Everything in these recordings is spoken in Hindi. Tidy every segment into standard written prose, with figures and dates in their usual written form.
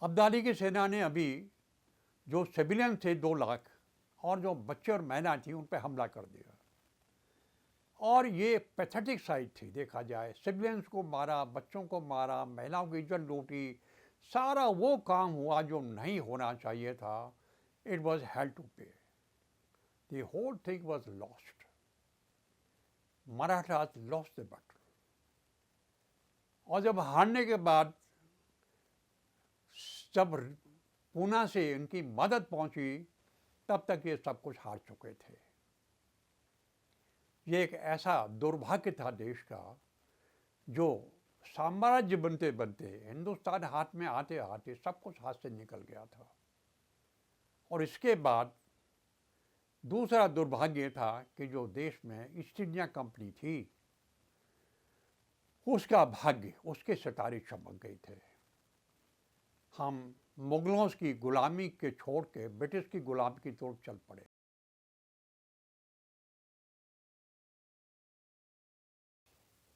अब्दाली की सेना ने अभी जो सिविलियन थे 2 लाख और जो बच्चे और महिला थी उन पर हमला कर दिया। और ये पैथेटिक साइट थी देखा जाए, सिविलियंस को मारा, बच्चों को मारा, महिलाओं की इज्जत लूटी, सारा वो काम हुआ जो नहीं होना चाहिए था। It was hell to pay, the whole thing was lost, Marathas lost the battle. और जब हारने के बाद जब पूना से इनकी मदद पहुंची तब तक ये सब कुछ हार चुके थे। ये एक ऐसा दुर्भाग्य था देश का, जो साम्राज्य बनते बनते हिंदुस्तान हाथ में आते आते सब कुछ हाथ से निकल गया था। और इसके बाद दूसरा दुर्भाग्य था कि जो देश में ईस्ट इंडिया कंपनी थी उसका भाग्य, उसके सितारे चमक गए थे। हम मुगलों की गुलामी के छोड़ के ब्रिटिश की गुलामी की तरफ चल पड़े।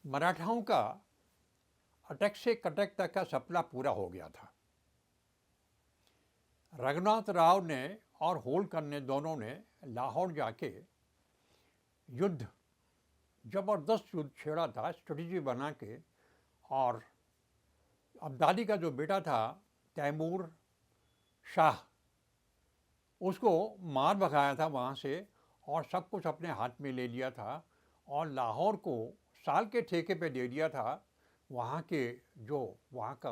मराठाओं का अटक से कटक तक का सपना पूरा हो गया था। रघुनाथ राव ने और होलकर ने दोनों ने लाहौर जाके युद्ध, जबरदस्त युद्ध छेड़ा था स्ट्रेटजी बना के। और अब्दाली का जो बेटा था तैमूर शाह, उसको मार भगाया था वहाँ से और सब कुछ अपने हाथ में ले लिया था और लाहौर को साल के ठेके पे दे दिया था। वहाँ के जो वहाँ का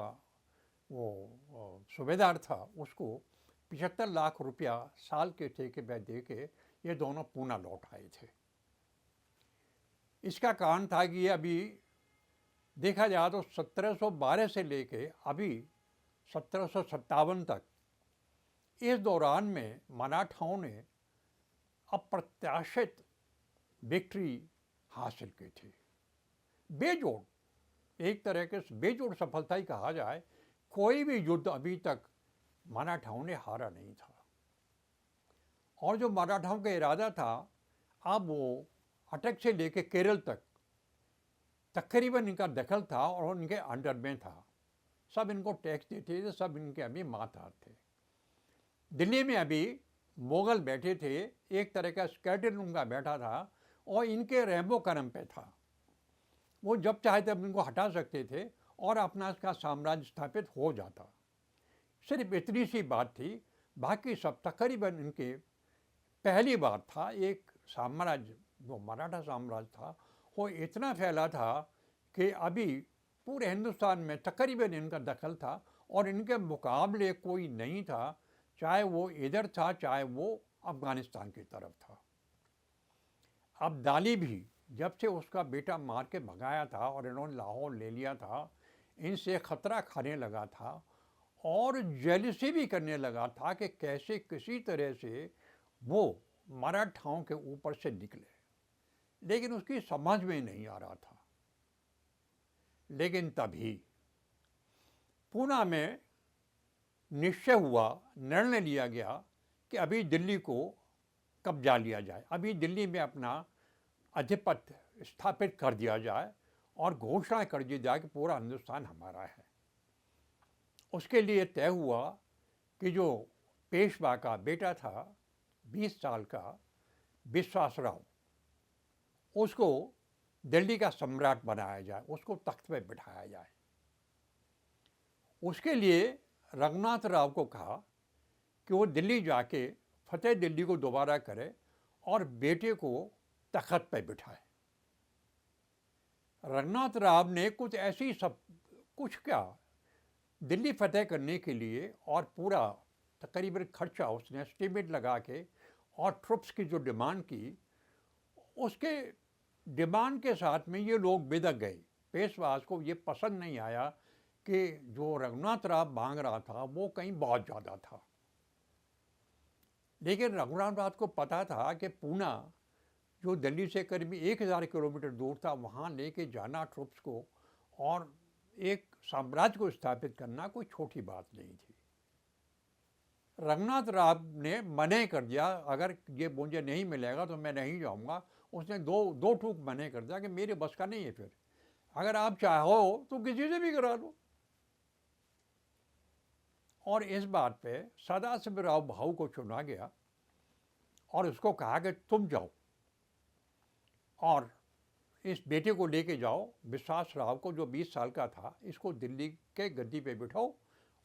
वो सूबेदार था उसको 75 लाख रुपया साल के ठेके पे दे के ये दोनों पूना लौट आए थे। इसका कारण था कि ये अभी देखा जाए तो 1712 से लेके अभी 1757 तक, इस दौरान में मराठाओं ने अप्रत्याशित विक्ट्री हासिल की थी। बेजोड़, एक तरह के बेजोड़ सफलता ही कहा जाए। कोई भी युद्ध अभी तक मराठाओं ने हारा नहीं था। और जो मराठाओं का इरादा था, अब वो अटक से लेकर केरल तक तकरीबन इनका दखल था और इनके अंडर में था। सब इनको टैक्स देते थे, सब इनके अभी माताहत थे। दिल्ली में अभी मुगल बैठे थे, एक तरह का स्केटन उनका बैठा था और इनके रहमो करम पे था। वो जब चाहे तब इनको हटा सकते थे और अपना इसका साम्राज्य स्थापित हो जाता। सिर्फ इतनी सी बात थी, बाकी सब तकरीबन इनके पहली बार था। एक साम्राज्य जो मराठा साम्राज्य था वो इतना फैला था कि अभी पूरे हिंदुस्तान में तकरीबन इनका दखल था और इनके मुकाबले कोई नहीं था, चाहे वो इधर था चाहे वो अफगानिस्तान की तरफ था। अब्दाली भी जब से उसका बेटा मार के भगाया था और इन्होंने लाहौर ले लिया था, इनसे खतरा खाने लगा था और जेलसी भी करने लगा था कि कैसे किसी तरह से वो मराठाओं के ऊपर से निकले, लेकिन उसकी समझ में नहीं आ रहा था। लेकिन तभी पूना में निश्चय हुआ, निर्णय लिया गया कि अभी दिल्ली को कब्जा लिया जाए, अभी दिल्ली में अपना आधिपत्य स्थापित कर दिया जाए और घोषणा कर दी जाए कि पूरा हिंदुस्तान हमारा है। उसके लिए तय हुआ कि जो पेशवा का बेटा था 20 साल का विश्वासराव, उसको दिल्ली का सम्राट बनाया जाए, उसको तख्त पे बिठाया जाए। उसके लिए रघुनाथ राव को कहा कि वो दिल्ली जाके फतेह दिल्ली को दोबारा करे और बेटे को तख्त पे बिठाए। रघुनाथ राव ने कुछ ऐसी सब कुछ क्या दिल्ली फतेह करने के लिए और पूरा तकरीबन खर्चा उसने एस्टीमेट लगा के और ट्रुप्स की जो डिमांड की, उसके डिमांड के साथ में ये लोग बिदक गए। पेशवास को ये पसंद नहीं आया कि जो रघुनाथ राव मांग रहा था वो कहीं बहुत ज़्यादा था। लेकिन रघुनाथ राव को पता था कि पूना जो दिल्ली से करीब 1000 किलोमीटर दूर था, वहाँ लेके जाना ट्रुप्स को और एक साम्राज्य को स्थापित करना कोई छोटी बात नहीं थी। रघुनाथ राव ने मने कर दिया, अगर ये मुझे नहीं मिलेगा तो मैं नहीं जाऊंगा। उसने दो ठूक मने कर दिया कि मेरे बस का नहीं है, फिर अगर आप चाहो तो किसी से भी करा लो। और इस बात पे सदाशिवराव भाऊ को चुना गया और उसको कहा कि तुम जाओ और इस बेटे को लेके जाओ, विश्वास राव को जो 20 साल का था, इसको दिल्ली के गद्दी पे बिठाओ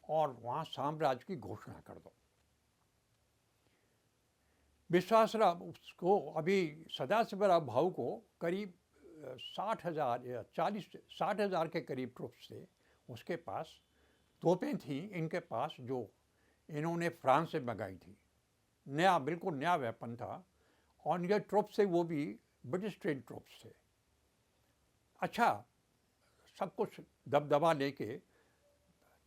और वहाँ साम्राज्य की घोषणा कर दो। विश्वासराव उसको अभी सदाशिवराव भाऊ को करीब 60,000 या 60,000 के करीब ट्रुप्स थे उसके पास। तोपें थी इनके पास जो इन्होंने फ्रांस से मंगाई थी, नया बिल्कुल नया वेपन था और ये ट्रुप्स थे वो भी ब्रिटिश ट्रेन ट्रुप्स थे। अच्छा, सब कुछ दबदबा लेके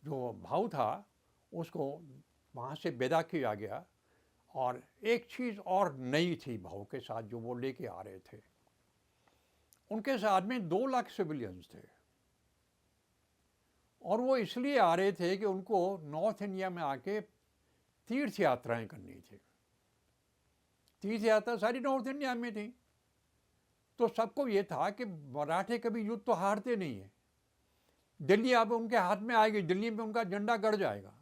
जो भाऊ था उसको वहाँ से विदा किया गया। और एक चीज़ और नई थी भाऊ के साथ जो वो लेके आ रहे थे, उनके साथ में 2 लाख सिविलियंस थे और वो इसलिए आ रहे थे कि उनको नॉर्थ इंडिया में आके तीर्थ यात्राएं करनी थी। तीर्थ यात्रा सारी नॉर्थ इंडिया में थी, तो सबको ये था कि मराठे कभी युद्ध तो हारते नहीं है, दिल्ली अब उनके हाथ में आएगी, दिल्ली में उनका झंडा गड़ जाएगा।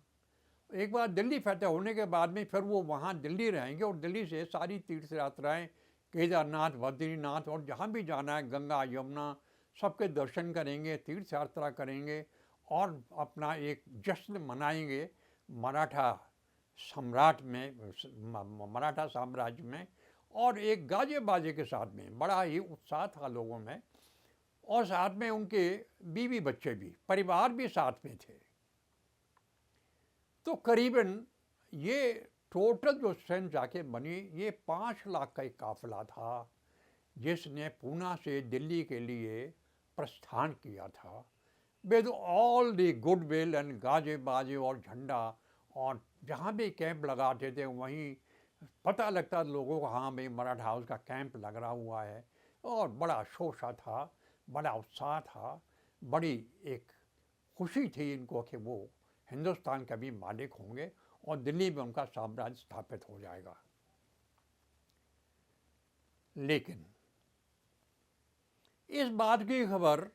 एक बार दिल्ली फतेह होने के बाद में फिर वो वहाँ दिल्ली रहेंगे और दिल्ली से सारी तीर्थ यात्राएँ केदारनाथ, बद्रीनाथ और जहाँ भी जाना है, गंगा यमुना, सबके दर्शन करेंगे, तीर्थ यात्रा करेंगे और अपना एक जश्न मनाएंगे मराठा सम्राट में, मराठा साम्राज्य में। और एक गाजे बाजे के साथ में बड़ा ही उत्साह था लोगों में और साथ में उनके बीवी बच्चे भी, परिवार भी साथ में थे। तो करीबन ये टोटल जो स्ट्रेंथ जाके बनी, ये 5 लाख का एक काफिला था जिसने पूना से दिल्ली के लिए प्रस्थान किया था with all the goodwill and गाजे बाजे और झंडा। और जहाँ भी कैंप लगाते थे वहीं पता लगता लोगों को, हाँ भाई मराठा हाउस का कैंप लग रहा हुआ है। और बड़ा शोशा था, बड़ा उत्साह था, बड़ी एक खुशी थी इनको कि वो हिंदुस्तान का भी मालिक होंगे और दिल्ली में उनका साम्राज्य स्थापित हो जाएगा। लेकिन इस बात की खबर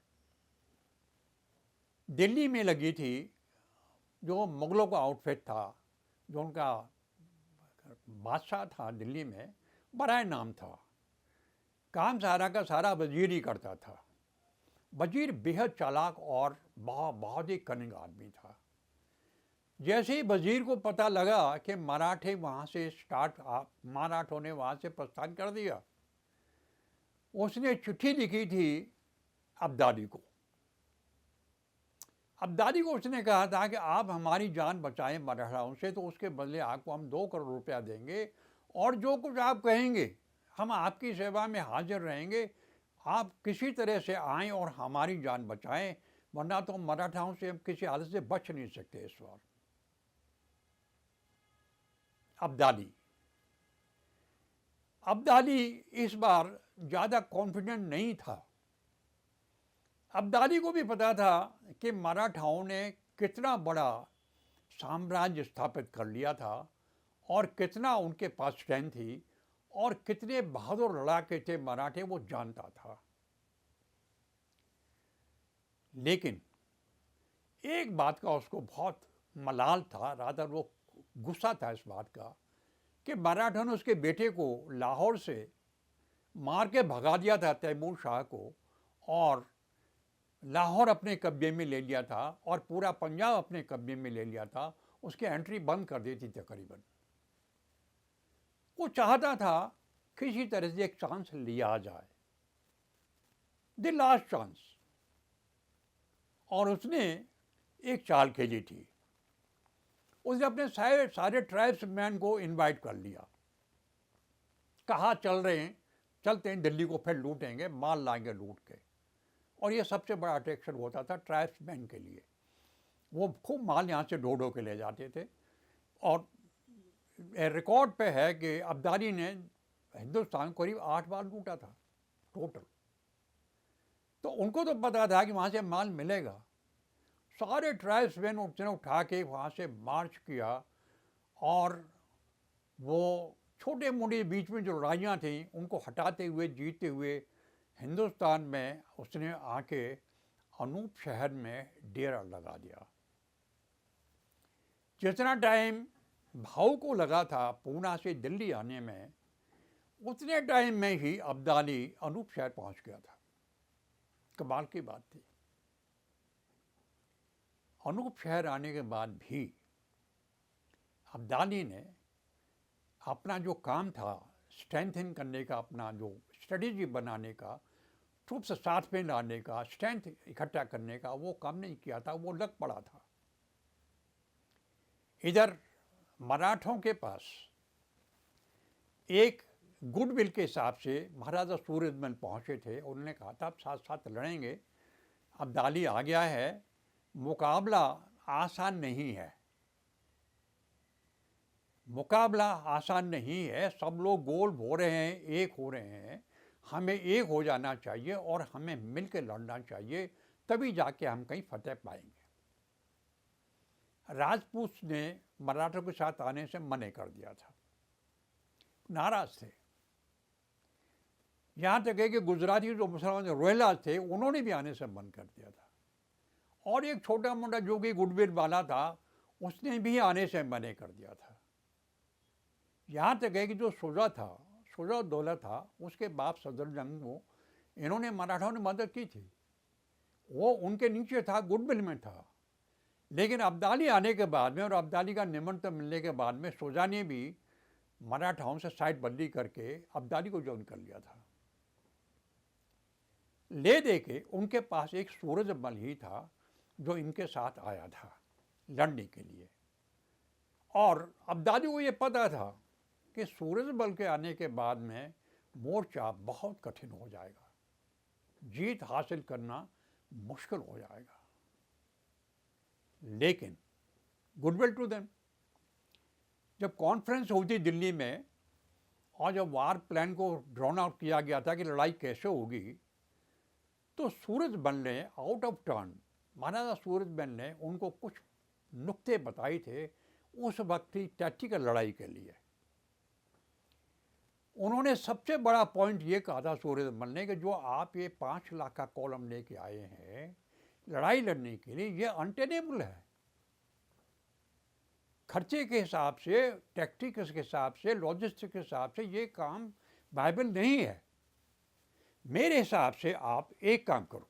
दिल्ली में लगी थी, जो मुगलों का आउटफिट था, जो उनका बादशाह था दिल्ली में, बड़ा नाम था, काम सारा का सारा वजीर ही करता था। वजीर बेहद चालाक और बहुत ही कनिंग आदमी था। जैसे ही वजीर को पता लगा कि मराठे वहाँ से मराठों ने वहाँ से प्रस्थान कर दिया, उसने चिट्ठी लिखी थी अब्दाली को। अब्दाली को उसने कहा था कि आप हमारी जान बचाएं मराठाओं से, तो उसके बदले आपको हम 2 करोड़ रुपया देंगे और जो कुछ आप कहेंगे हम आपकी सेवा में हाजिर रहेंगे। आप किसी तरह से आएं और हमारी जान बचाएं, वरना तो मराठाओं से हम किसी हालत से बच नहीं सकते इस बार। अब्दाली इस बार ज़्यादा कॉन्फिडेंट नहीं था। अब्दाली को भी पता था कि मराठाओं ने कितना बड़ा साम्राज्य स्थापित कर लिया था और कितना उनके पास स्ट्रेंथ थी और कितने बहादुर लड़ाके थे मराठे, वो जानता था। लेकिन एक बात का उसको बहुत मलाल था, रादर वो गुस्सा था इस बात का कि मराठों ने उसके बेटे को लाहौर से मार के भगा दिया था, तैमूर शाह को, और लाहौर अपने कब्जे में ले लिया था और पूरा पंजाब अपने कब्जे में ले लिया था। उसकी एंट्री बंद कर दी थी तकरीबन। वो चाहता था किसी तरह से एक चांस लिया जाए, द लास्ट चांस, और उसने एक चाल खेली थी। उसने अपने सारे ट्राइब्समैन को इनवाइट कर लिया, कहा चलते हैं दिल्ली को फिर लूटेंगे, माल लाएंगे लूट के। और ये सबसे बड़ा अट्रैक्शन होता था ट्राइब्समैन के लिए, वो खूब माल यहाँ से ढो के ले जाते थे। और रिकॉर्ड पे है कि अब्दाली ने हिंदुस्तान को करीब 8 बार लूटा था टोटल। तो उनको तो पता था कि वहाँ से माल मिलेगा। सारे ट्राइब्समैन उसने उठा के वहाँ से मार्च किया और वो छोटे मोटे बीच में जो लड़ाइयाँ थीं उनको हटाते हुए, जीतते हुए हिंदुस्तान में उसने आके अनूप शहर में डेरा लगा दिया। जितना टाइम भाऊ को लगा था पूना से दिल्ली आने में, उतने टाइम में ही अब्दाली अनूप शहर पहुंच गया था। कमाल की बात थी। अनूप शहर आने के बाद भी अब्दाली ने अपना जो काम था स्ट्रेंथन करने का, अपना जो स्ट्रेटेजी बनाने का, ट्रूप्स साथ में लाने का, स्ट्रेंथ इकट्ठा करने का, वो काम नहीं किया था, वो लग पड़ा था। इधर मराठों के पास एक गुडविल के हिसाब से महाराजा सूरजमल पहुंचे थे। उन्होंने कहा था आप साथ साथ लड़ेंगे, अब्दाली आ गया है, मुकाबला आसान नहीं है, मुकाबला आसान नहीं है, सब लोग गोल हो रहे हैं, एक हो रहे हैं, हमें एक हो जाना चाहिए और हमें मिलकर लड़ना चाहिए, तभी जाके हम कहीं फतेह पाएंगे। राजपूत ने मराठों के साथ आने से मना कर दिया था, नाराज थे। यहाँ तक है कि गुजराती जो मुसलमान रोहिलाज थे, उन्होंने भी आने से मन कर दिया था। और एक छोटा मोटा जो कि गुडविल वाला था, उसने भी आने से मना कर दिया था। यहाँ तक है कि जो शुजा दौला था, उसके बाप सदरजंग को इन्होंने मराठों ने मदद की थी, वो उनके नीचे था, गुडविल में था। लेकिन अब्दाली आने के बाद में और अब्दाली का निमंत्रण मिलने के बाद में शुजा ने भी मराठाओं से साइड बदली करके अब्दाली को ज्वाइन कर लिया था। ले दे के उनके पास एक सूरजमल ही था जो इनके साथ आया था लड़ने के लिए। और अब्दाली को ये पता था कि सूरजमल के आने के बाद में मोर्चा बहुत कठिन हो जाएगा, जीत हासिल करना मुश्किल हो जाएगा। लेकिन गुडविल टू देम, जब कॉन्फ्रेंस हुई थी दिल्ली में और जब वार प्लान को ड्रॉन आउट किया गया था कि लड़ाई कैसे होगी, तो सूरजमल ने आउट ऑफ टर्न, महाराजा सूरजमल ने उनको कुछ नुक्ते बताए थे उस वक्त की टैक्टिकल लड़ाई के लिए। उन्होंने सबसे बड़ा पॉइंट ये कहा था सूरजमल ने कि जो आप ये 5 लाख का कॉलम लेके आए हैं लड़ाई लड़ने के लिए, ये अनटेनेबल है। खर्चे के हिसाब से, टैक्टिक्स के हिसाब से, लॉजिस्टिक के हिसाब से ये काम वायबल नहीं है। मेरे हिसाब से आप एक काम करो,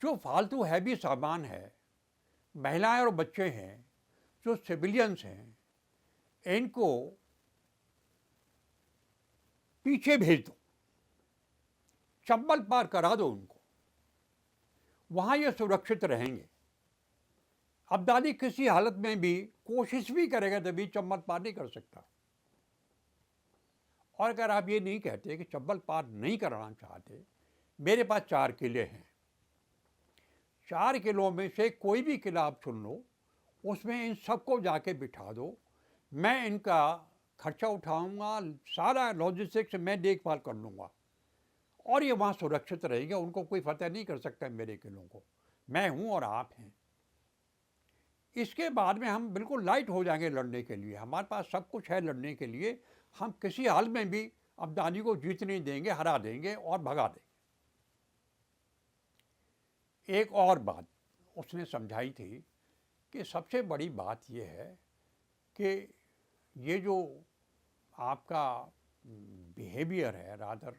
जो फालतू हैवी सामान है, महिलाएं और बच्चे हैं, जो सिविलियंस हैं, इनको पीछे भेज दो, चंबल पार करा दो उनको, वहां ये सुरक्षित रहेंगे। अब्दाली किसी हालत में भी कोशिश भी करेगा तभी चंबल पार नहीं कर सकता। और अगर आप ये नहीं कहते कि चंबल पार नहीं कराना चाहते, मेरे पास 4 किले हैं, 4 किलों में से कोई भी किला आप चुन लो, उसमें इन सबको जाके बिठा दो, मैं इनका खर्चा उठाऊंगा, सारा लॉजिस्टिक्स मैं देखभाल कर लूँगा और ये वहाँ सुरक्षित रहेंगे, उनको कोई फतेह नहीं कर सकता मेरे किलों को, मैं हूँ और आप हैं। इसके बाद में हम बिल्कुल लाइट हो जाएंगे लड़ने के लिए, हमारे पास सब कुछ है लड़ने के लिए, हम किसी हाल में भी अब्दाली को जीत नहीं देंगे, हरा देंगे और भगा देंगे। एक और बात उसने समझाई थी कि सबसे बड़ी बात यह है कि ये जो आपका बिहेवियर है, रादर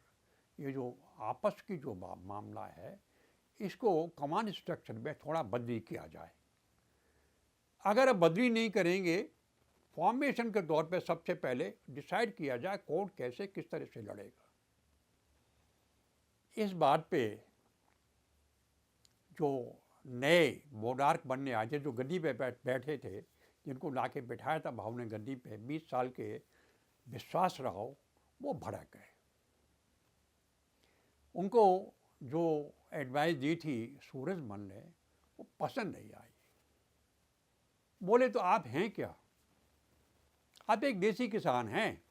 ये जो आपस की जो मामला है, इसको कमांड स्ट्रक्चर में थोड़ा बदली किया जाए। अगर बदली नहीं करेंगे, फॉर्मेशन के तौर पे सबसे पहले डिसाइड किया जाए कौन कैसे किस तरह से लड़ेगा। इस बात पे जो नए मोनार्क बनने आए थे, जो गद्दी पे बैठे थे, जिनको ला के बिठाया था भाव ने गद्दी पे, 20 साल के विश्वास राव, वो भड़क गए। उनको जो एडवाइस दी थी सूरजमल ने, वो पसंद नहीं आई। बोले तो आप हैं क्या, आप एक देसी किसान हैं,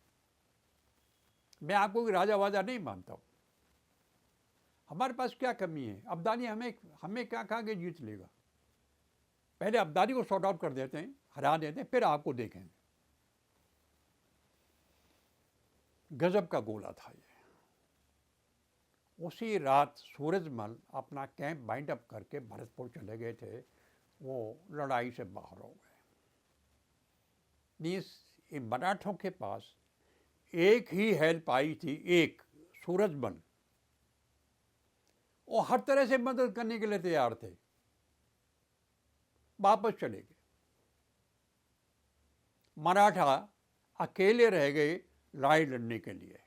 मैं आपको कोई राजा वाजा नहीं मानता हूँ, हमारे पास क्या कमी है, अब्दाली हमें क्या खा के जीत लेगा, पहले अब्दाली को सॉर्ट आउट कर देते हैं, हरा देते हैं, फिर आपको देखेंगे। गजब का गोला था ये। उसी रात सूरजमल अपना कैंप बाइंड अप करके भरतपुर चले गए थे, वो लड़ाई से बाहर हो गए। मीन्स इन मराठों के पास एक ही हेल्प आई थी, एक सूरजबन, वो हर तरह से मदद करने के लिए तैयार थे। वापस चले गए, मराठा अकेले रह गए लड़ाई लड़ने के लिए।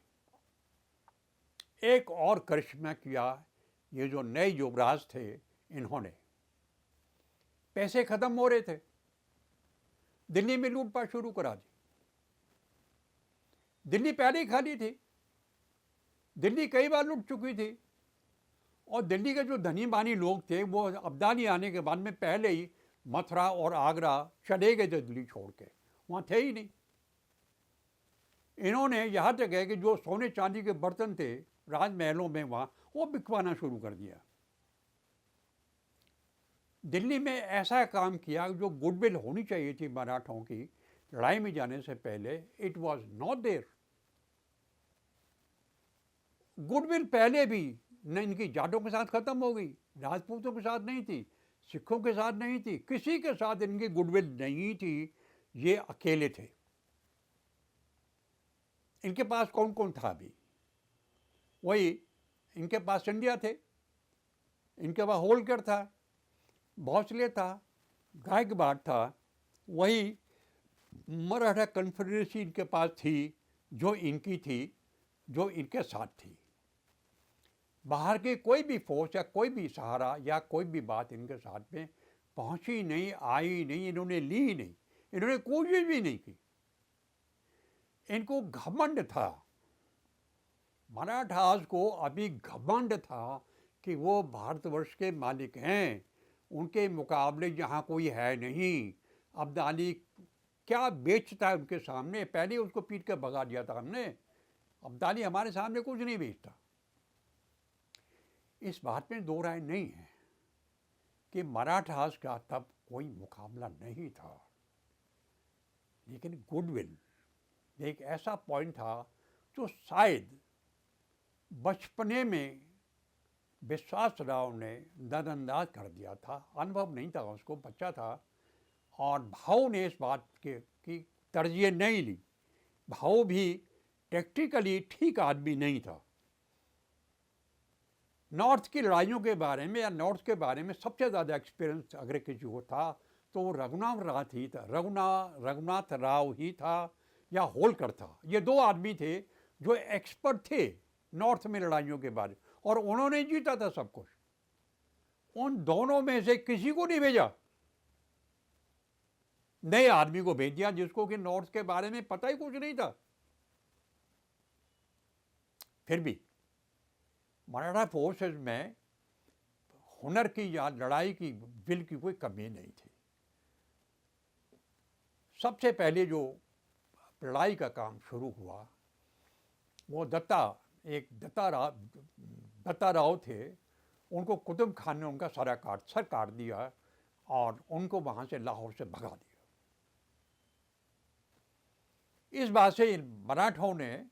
एक और करिश्मा किया ये जो नए युवराज थे, इन्होंने, पैसे खत्म हो रहे थे, दिल्ली में लूटपाट शुरू करा दी। दिल्ली पहले ही खाली थी, दिल्ली कई बार लूट चुकी थी, और दिल्ली के जो धनी मानी लोग थे वो अब्दाली आने के बाद में पहले ही मथुरा और आगरा चले गए थे दिल्ली छोड़ के, वहाँ थे ही नहीं। इन्होंने यहाँ तक है कि जो सोने चांदी के बर्तन थे राजमहलों में वहाँ, वो बिकवाना शुरू कर दिया। दिल्ली में ऐसा काम किया जो गुडविल होनी चाहिए थी मराठों की लड़ाई में जाने से पहले, it was not there. Goodwill पहले भी न इनकी जाटों के साथ खत्म हो गई, राजपूतों के साथ नहीं थी, सिखों के साथ नहीं थी, किसी के साथ इनकी गुडविल नहीं थी। ये अकेले थे। इनके पास कौन कौन था अभी? वही इनके पास सिंधिया थे, इनके पास होलकर था, भोसले था, गायकवाड़ था, वही मराठा कन्फेडरेसी इनके पास थी जो इनकी थी, जो इनके साथ थी। बाहर के कोई भी फोर्स या कोई भी सहारा या कोई भी बात इनके साथ में पहुंची नहीं, आई नहीं, इन्होंने ली नहीं, इन्होंने कोशिश भी नहीं की। इनको घमंड था, मराठास को अभी घमंड था कि वो भारतवर्ष के मालिक हैं, उनके मुकाबले यहाँ कोई है नहीं। अब्दाली क्या बेचता है उनके सामने, पहले उसको पीट कर भगा दिया था हमने। अब्दाली हमारे सामने कुछ नहीं बेचता। इस बात में दो राय नहीं है कि मराठास का तब कोई मुकाबला नहीं था, लेकिन गुडविल एक ऐसा पॉइंट था जो शायद बचपने में विश्वास राव ने नजरअंदाज कर दिया था। अनुभव नहीं था उसको, बच्चा था, और भाव ने इस बात की तरजीह नहीं ली। भाव भी टेक्टिकली ठीक आदमी नहीं था। नॉर्थ की लड़ाइयों के बारे में या नॉर्थ के बारे में सबसे ज़्यादा एक्सपीरियंस अगर किसी को था तो वो रघुनाथ राव ही था या होलकर था। ये दो आदमी थे जो एक्सपर्ट थे नॉर्थ में लड़ाइयों के बारे में, और उन्होंने जीता था सब कुछ। उन दोनों में से किसी को नहीं भेजा, नए आदमी को भेज दिया जिसको कि नॉर्थ के बारे में पता ही कुछ नहीं था। फिर भी मराठा फोर्सेस में हुनर की या लड़ाई की विल की कोई कमी नहीं थी। सबसे पहले जो लड़ाई का काम शुरू हुआ वो दत्ता राव थे। उनको कुतुब खान ने उनका सर काट दिया और उनको वहाँ से लाहौर से भगा दिया। इस बात से मराठों ने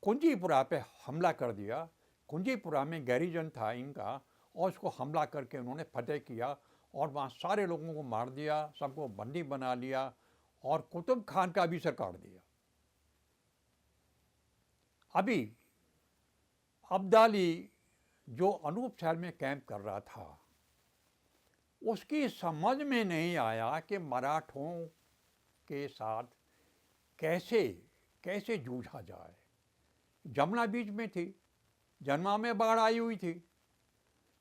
कुंजीपुरा पे हमला कर दिया। कुंजीपुरा में गैरिजन था इनका, और उसको हमला करके उन्होंने फतेह किया और वहाँ सारे लोगों को मार दिया, सबको बंदी बना लिया और कुतुब खान का भी सर काट दिया। अभी अब्दाली जो अनूप शहर में कैंप कर रहा था, उसकी समझ में नहीं आया कि मराठों के साथ कैसे जूझा जाए। जमुना बीच में थी, जमुना में बाढ़ आई हुई थी,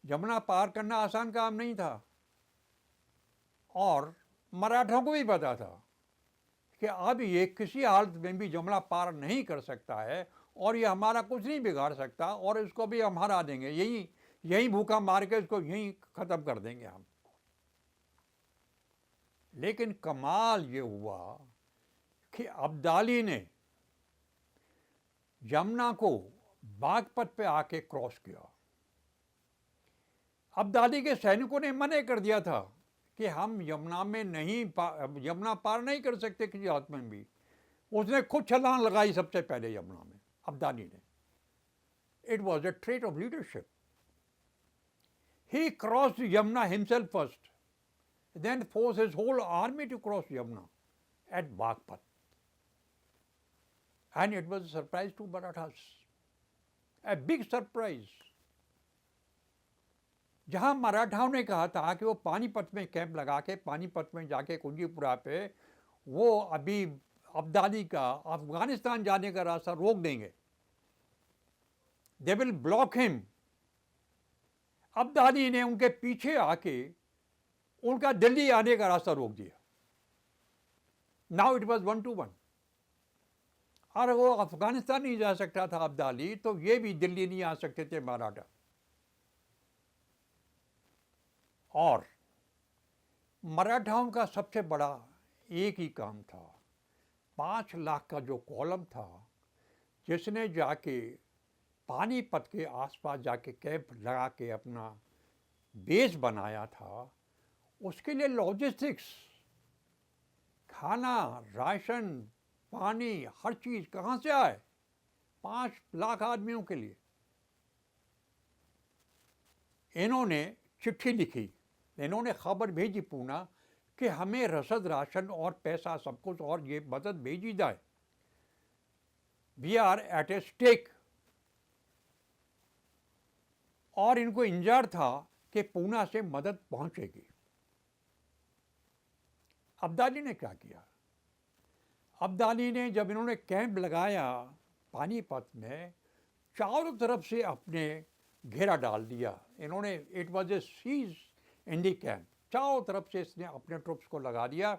जमुना पार करना आसान काम नहीं था, और मराठों को भी पता था कि अब ये किसी हालत में भी जमुना पार नहीं कर सकता है और ये हमारा कुछ नहीं बिगाड़ सकता, और इसको भी हम हरा देंगे, यही भूखा मार के इसको यहीं ख़त्म कर देंगे हम। लेकिन कमाल ये हुआ कि अब्दाली ने यमुना को बागपत पे आके क्रॉस किया। अब्दाली के सैनिकों ने मना कर दिया था कि हम यमुना पार नहीं कर सकते किसी हालत में भी। उसने खुद छलांग लगाई सबसे पहले यमुना में, अब्दाली ने। It was a trait of leadership. He crossed Yamuna himself first, then forced his whole army to cross Yamuna at Bagpat. And it was a surprise to Marathas, a big surprise. जहां मराठाओं ने कहा था कि वो पानीपत में कैंप लगा के पानीपत में जाके कुंजीपुरा पे वो अभी अब्दाली का अफगानिस्तान जाने का रास्ता रोक देंगे, they will block him, Abdali ने उनके पीछे आके उनका दिल्ली आने का रास्ता रोक दिया. Now it was 1-1. और वो अफगानिस्तान नहीं जा सकता था अब्दाली, तो ये भी दिल्ली नहीं आ सकते थे मराठा. और मराठाओं का सबसे बड़ा एक ही काम था, 5 लाख का जो कॉलम था जिसने जाके पानीपत के आसपास जाके कैंप लगा के अपना बेस बनाया था, उसके लिए लॉजिस्टिक्स, खाना, राशन, पानी, हर चीज़ कहाँ से आए 5 लाख आदमियों के लिए. इन्होंने चिट्ठी लिखी, इन्होंने खबर भेजी पूना कि हमें रसद, राशन और पैसा सब कुछ और ये मदद भेजी जाए. We are at a stake. और इनको इंतजार था कि पूना से मदद पहुंचेगी. अब्दाली ने क्या किया? अब्दाली ने जब इन्होंने कैंप लगाया पानीपत में, चारों तरफ से अपने घेरा डाल दिया इन्होंने. It was a siege in the camp. चारों तरफ से इसने अपने ट्रुप्स को लगा दिया,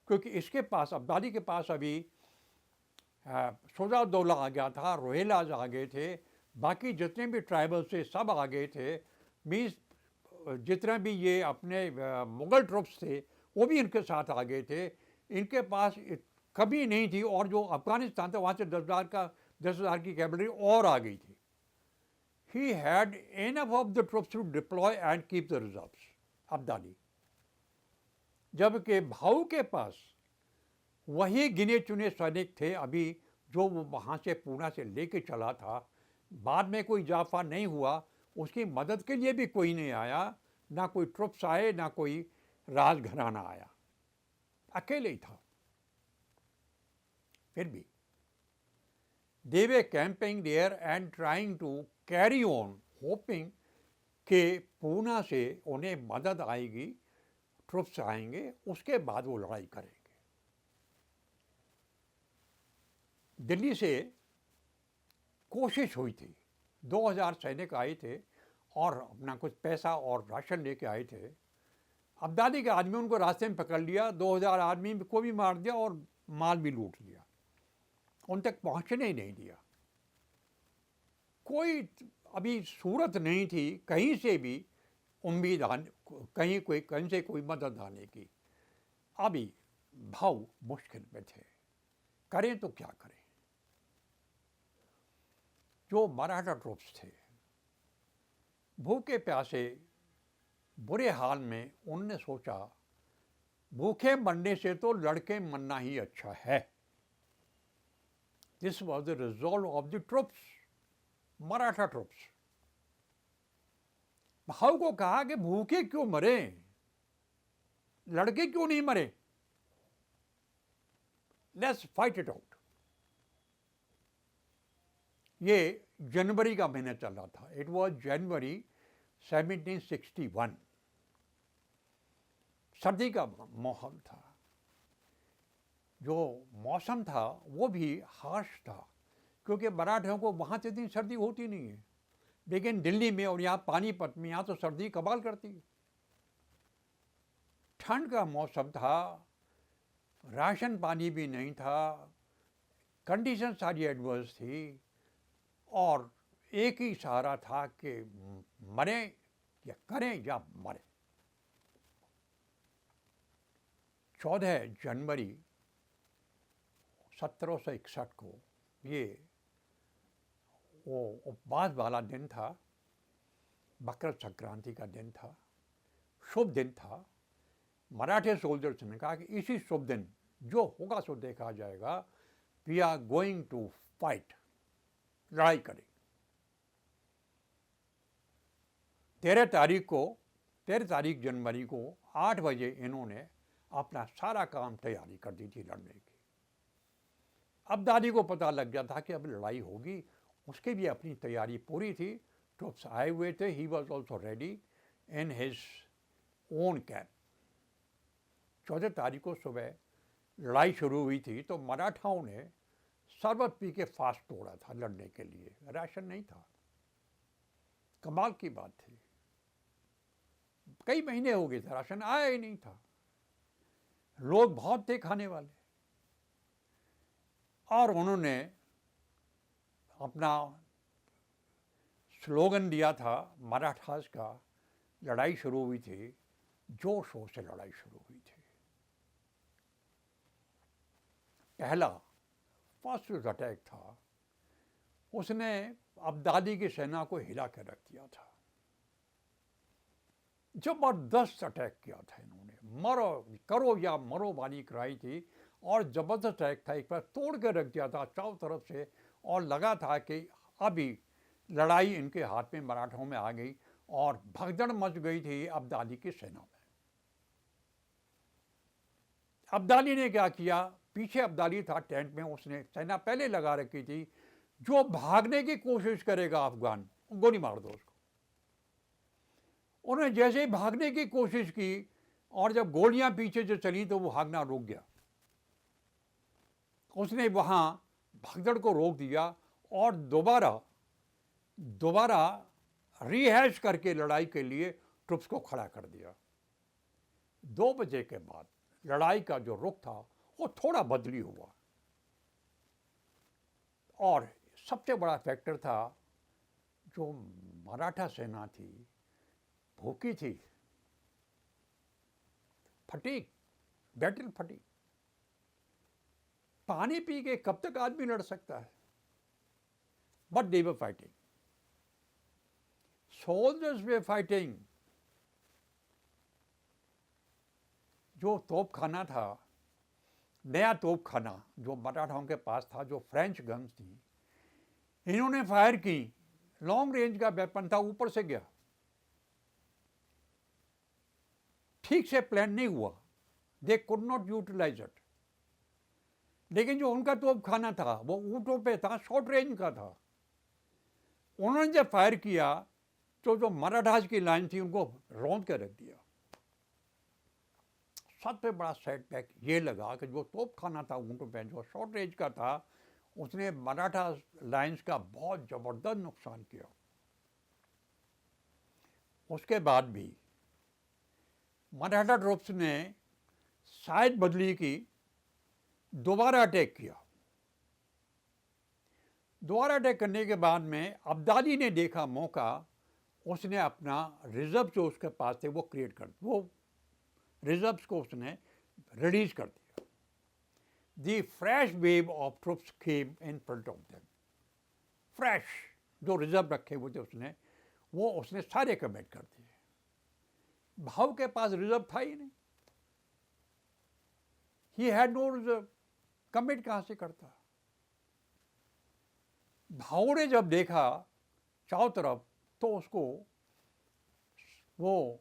क्योंकि इसके पास, अब्दाली के पास अभी शुजाउद्दौला आ गया था, रोहिलाज आ गए थे, बाकी जितने भी ट्राइबल से सब आ गए थे. मीन्स जितने भी ये अपने मुग़ल ट्रुप्स थे वो भी इनके साथ आ गए थे. इनके पास कभी नहीं थी. और जो अफगानिस्तान था वहाँ से 10,000 की कैवलरी और आ गई थी. He had enough of the troops to deploy and keep the reserves. Abdali. जबकि भाऊ के पास वही गिने चुने सैनिक थे अभी, जो वो वहाँ से पूना से लेके चला था. बाद में कोई इजाफा नहीं हुआ, उसकी मदद के लिए भी कोई नहीं आया, ना कोई ट्रुप्स आए, ना कोई राजघराना आया, अकेले ही था. फिर भी they were camping there and trying to carry on, hoping कि पूना से उन्हें मदद आएगी, ट्रुप्स आएंगे, उसके बाद वो लड़ाई करेंगे. दिल्ली से कोशिश हुई थी, 2000 सैनिक आए थे और अपना कुछ पैसा और राशन लेके आए थे. अब्दाली के आदमी उनको रास्ते में पकड़ लिया, 2000 आदमी को भी मार दिया और माल भी लूट लिया, उन तक पहुँचने ही नहीं दिया. कोई अभी सूरत नहीं थी कहीं से भी उम्मीद कहीं से कोई मदद आने की. अभी भाव मुश्किल में थे, करें तो क्या करें. जो मराठा ट्रुप्स थे भूखे प्यासे बुरे हाल में, उनने सोचा भूखे मरने से तो लड़के मरना ही अच्छा है. This was the resolve of the troops, Maratha troops. भाव को कहा कि भूखे क्यों मरे, लड़के क्यों नहीं मरे, लेट्स फाइट इट आउट. ये जनवरी का महीना चल रहा था. इट वॉज जनवरी 1761. सर्दी का माहौल था. जो मौसम था वो भी हार्श था, क्योंकि मराठियों को वहाँ से इतनी सर्दी होती नहीं है, लेकिन दिल्ली में और यहाँ पानीपत में यहाँ तो सर्दी कमाल करती है. ठंड का मौसम था, राशन पानी भी नहीं था, कंडीशन सारी एडवर्स थी, और एक ही सहारा था कि मरे या करें या मरे. 14 जनवरी 1761 को ये वो उपवास वाला दिन था, मकर संक्रांति का दिन था, शुभ दिन था. मराठे सोल्जर्स ने कहा कि इसी शुभ दिन जो होगा सो देखा जाएगा, we are going to fight, लड़ाई करें. 13 तारीख जनवरी को 8 बजे इन्होंने अपना सारा काम तैयारी कर दी थी लड़ने की. अब्दाली को पता लग गया था कि अब लड़ाई होगी, उसकी भी अपनी तैयारी पूरी थी, ट्रुप्स आए हुए थे, he was also ready in his own camp. 14 तारीख को सुबह लड़ाई शुरू हुई थी तो मराठाओं ने शरबत पी के फास्ट तोड़ा था लड़ने के लिए, राशन नहीं था। कमाल की बात थी, कई महीने हो गए थे, राशन आया ही नहीं था, लोग बहुत थे खाने वाले। और उन्होंने अपना स्लोगन दिया था मराठास का, लड़ाई शुरू हुई थी, जोर शोर से लड़ाई शुरू हुई थी। पहला फर्स्ट अटैक था, उसने अब्दाली की सेना को हिला कर रख दिया था। जबरदस्त अटैक किया था इन्होंने, मरो करो या मरो वाली कराई थी, और जबरदस्त अटैक था, एक बार तोड़ कर रख दिया था चारों तरफ से, और लगा था कि अभी लड़ाई इनके हाथ में, मराठों में आ गई, और भगदड़ मच गई थी अब्दाली की सेना में। अब्दाली ने क्या किया, पीछे अब्दाली था टेंट में, उसने सेना पहले लगा रखी थी, जो भागने की कोशिश करेगा अफगान, गोली मार दो उसको। उन्होंने जैसे ही भागने की कोशिश की और जब गोलियां पीछे से चली तो वो भागना रुक गया। उसने वहां भगदड़ को रोक दिया और दोबारा रिहैश करके लड़ाई के लिए ट्रुप्स को खड़ा कर दिया। 2 बजे के बाद लड़ाई का जो रुख था वो थोड़ा बदली हुआ, और सबसे बड़ा फैक्टर था जो मराठा सेना थी, भूखी थी, फटीग, बैटल फटीग। पानी पी के कब तक आदमी लड़ सकता है? But they were fighting, soldiers way fighting. जो तोपखाना था, नया तोपखाना जो मराठाओं के पास था, जो फ्रेंच गन्स थी, इन्होंने फायर की, लॉन्ग रेंज का वेपन था, ऊपर से गया, ठीक से प्लान नहीं हुआ, they could not utilize it. लेकिन जो उनका तोपखाना था वो ऊंटों पे था, शॉर्ट रेंज का था। उन्होंने जब फायर किया तो जो मराठास की लाइन थी उनको रौंद के रख दिया। सबसे बड़ा सेटबैक ये लगा कि जो तोपखाना था ऊंटों पे, जो शॉर्ट रेंज का था, उसने मराठा लाइन्स का बहुत जबरदस्त नुकसान किया। उसके बाद भी मराठा ट्रुप्स ने साइड बदली की, दोबारा अटैक किया। दोबारा अटैक करने के बाद में अब्दाली ने देखा मौका, उसने अपना रिजर्व जो उसके पास थे वो क्रिएट कर, वो रिजर्व्स को उसने रिलीज कर दिया। The fresh wave of troops came in front of them. Fresh जो रिजर्व रखे हुए थे उसने, वो उसने सारे कमिट कर दिए। भाव के पास रिजर्व था ही नहीं, he had no reserve, commit कहां से करता। भाव ने जब देखा चारों तरफ तो उसको वो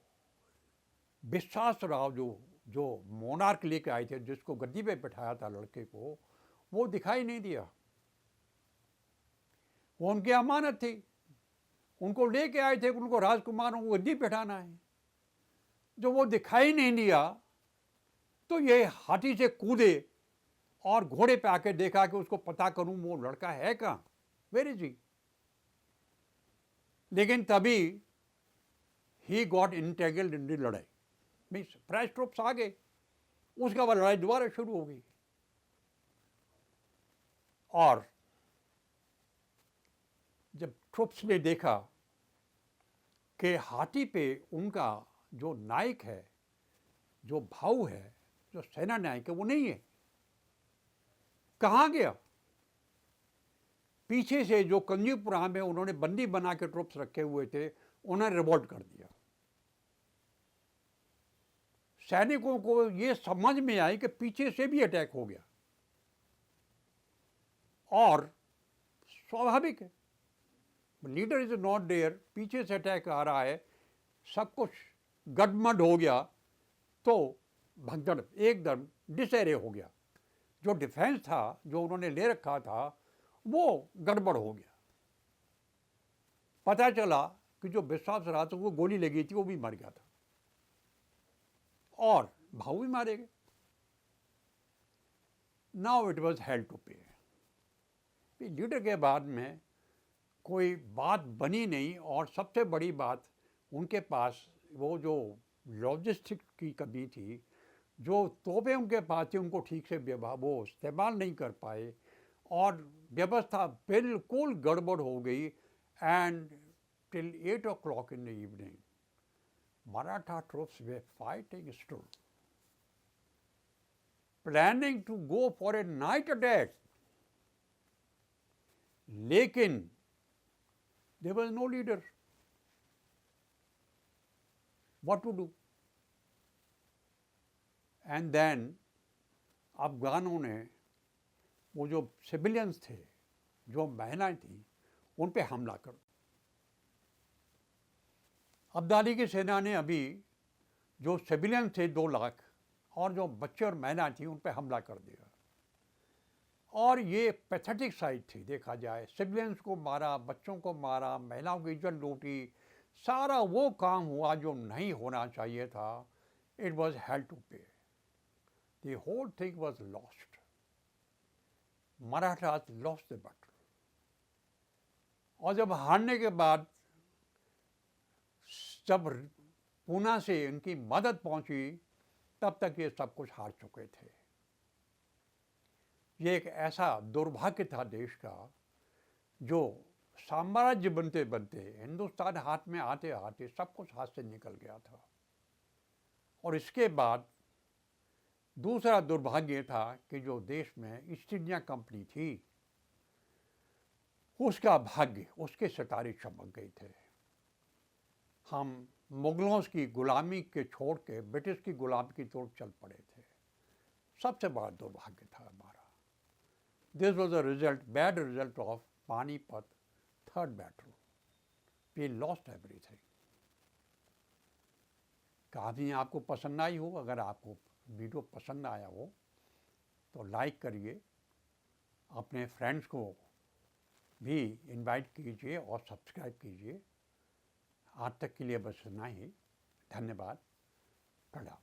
विश्वास राव जो मोनार्क लेके आए थे, जिसको गद्दी पे बिठाया था लड़के को, वो दिखाई नहीं दिया। वो उनकी अमानत थी, उनको लेके आए थे, उनको राजकुमारों को गद्दी बैठाना है। जो वो दिखाई नहीं दिया तो ये हाथी से कूदे और घोड़े पे आके देखा कि उसको पता करूं वो लड़का है कहां, वेयर इज ही। लेकिन तभी ही गॉट इंटेगल्ड इन द लड़ाई, मीन्स फ्रेश ट्रुप्स आ गए, उसके बाद लड़ाई दोबारा शुरू हो गई। और जब ट्रुप्स ने देखा कि हाथी पे उनका जो नायक है, जो भाऊ है, जो सेना नायक है, वो नहीं है, कहां गया? पीछे से जो कंजीपुरा में उन्होंने बंदी बना के ट्रुप्स रखे हुए थे, उन्होंने रिवोल्ट कर दिया। सैनिकों को ये समझ में आई कि पीछे से भी अटैक हो गया, और स्वाभाविक है, लीडर इज नॉट देयर, पीछे से अटैक आ रहा है, सब कुछ गडमड हो गया, तो भगदड़ एकदम डिसहरे हो गया। जो डिफेंस था, जो उन्होंने ले रखा था, वो गड़बड़ हो गया। पता चला कि जो विश्वास राज को गोली लगी थी वो भी मर गया था और भाऊ भी मारे गए। Now it was hell to pay. Leader के बाद में कोई बात बनी नहीं और सबसे बड़ी बात उनके पास वो जो लॉजिस्टिक की कमी थी, जो तोपें उनके पास थी उनको ठीक से वो इस्तेमाल नहीं कर पाए और व्यवस्था बिल्कुल गड़बड़ हो गई। And till 8 o'clock in the evening, Maratha troops were fighting still, planning to go for a night attack. लेकिन there was no leader. What to do? And then अफगानों ने वो जो सिविलियंस थे, जो महिलाएं थी, उन पे हमला कर। अब्दाली की सेना ने अभी जो सिविलियंस थे 2 लाख और जो बच्चे और महिलाएं थी उन पे हमला कर दिया। और ये पैथेटिक साइड थी देखा जाए। सिविलियंस को मारा, बच्चों को मारा, महिलाओं की इज्जत लूटी, सारा वो काम हुआ जो नहीं होना चाहिए था। It was hell to pay. The whole thing was lost. Marathas lost the battle. और जब हारने के बाद जब पूना से इनकी मदद पहुंची, तब तक ये सब कुछ हार चुके थे। ये एक ऐसा दुर्भाग्य था देश का, जो साम्राज्य बनते बनते, हिंदुस्तान हाथ में आते आते सब कुछ हाथ से निकल गया था। और इसके बाद दूसरा दुर्भाग्य था कि जो देश में ईस्ट इंडिया कंपनी थी, उसका भाग्य, उसके सितारे चमक गए थे। हम मुगलों की गुलामी के छोड़ के ब्रिटिश की गुलामी की तरफ चल पड़े थे। सबसे बड़ा दुर्भाग्य था हमारा। This was the result, bad result of Panipat third battle. We lost everything. कहानी आपको पसंद आई हो, अगर आपको वीडियो पसंद आया हो तो लाइक करिए, अपने फ्रेंड्स को भी इनवाइट कीजिए और सब्सक्राइब कीजिए। आज तक के लिए बस इतना ही। धन्यवाद। प्रणाम।